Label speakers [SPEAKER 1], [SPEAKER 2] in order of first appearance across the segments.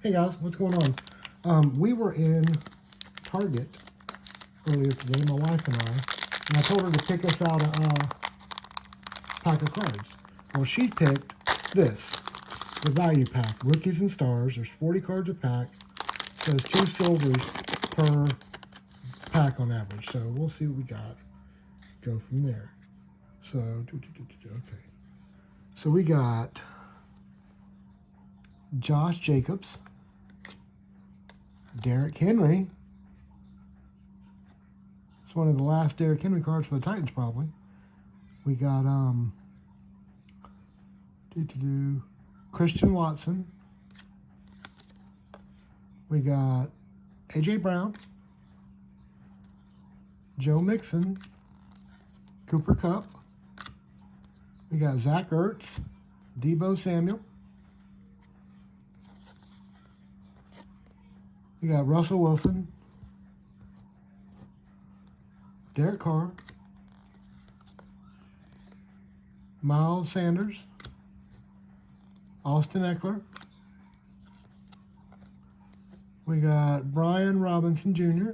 [SPEAKER 1] Hey guys, what's going on? We were in Target earlier today, my wife and I told her to pick us out a pack of cards. Well, she picked this, the value pack, Rookies and Stars. There's 40 cards a pack. Says 2 silvers per pack on average. So we'll see what we got. Go from there. So, okay. So we got Josh Jacobs, Derrick Henry. It's one of the last Derrick Henry cards for the Titans, probably. We got Christian Watson. We got A.J. Brown, Joe Mixon, Cooper Kupp. We got Zach Ertz, Deebo Samuel. We got Russell Wilson, Derek Carr, Miles Sanders, Austin Eckler. We got Brian Robinson Jr.,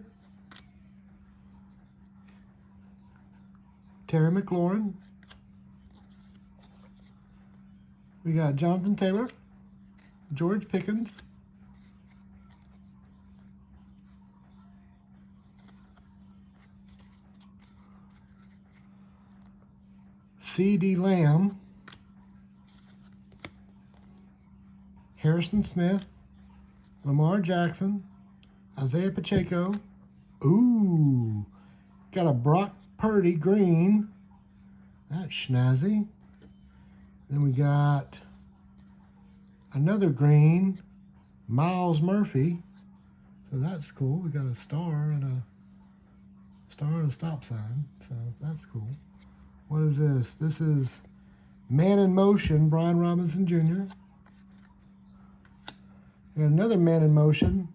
[SPEAKER 1] Terry McLaurin. We got Jonathan Taylor, George Pickens, C.D. Lamb, Harrison Smith, Lamar Jackson, Isaiah Pacheco. Ooh, got a Brock Purdy green. That's snazzy. Then we got another green, Miles Murphy. So that's cool. We got a star and a stop sign. So that's cool. What is this? This is Man in Motion, Brian Robinson Jr. We got another Man in Motion.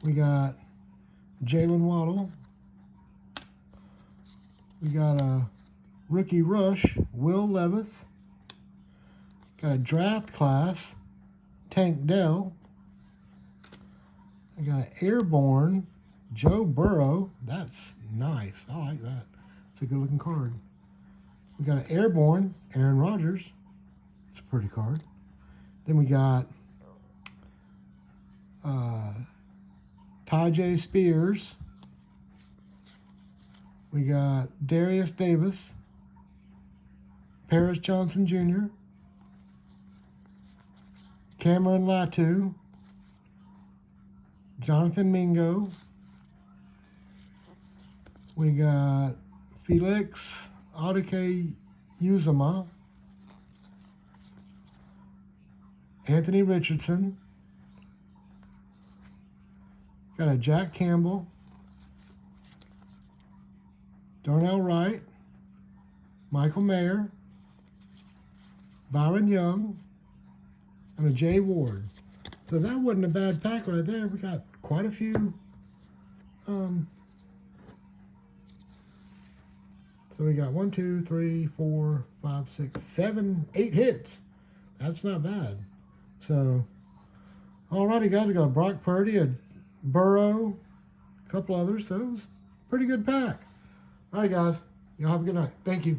[SPEAKER 1] We got Jalen Waddle. We got a Rookie Rush, Will Levis. Got a Draft Class, Tank Dell. I got an Airborne, Joe Burrow. That's nice. I like that. It's a good looking card. We got an Airborne, Aaron Rodgers. It's a pretty card. Then we got Tyjae Spears. We got Darius Davis, Paris Johnson Jr., Cameron Latu, Jonathan Mingo. We got Felix Audike Uzama, Anthony Richardson. Got a Jack Campbell, Darnell Wright, Michael Mayer, Byron Young, and a Jay Ward. So that wasn't a bad pack right there. We got quite a few. So we got 1, 2, 3, 4, 5, 6, 7, 8 hits. That's not bad. So, alrighty guys, we got a Brock Purdy, a Burrow, a couple others. So it was a pretty good pack. All right, guys. Y'all have a good night. Thank you.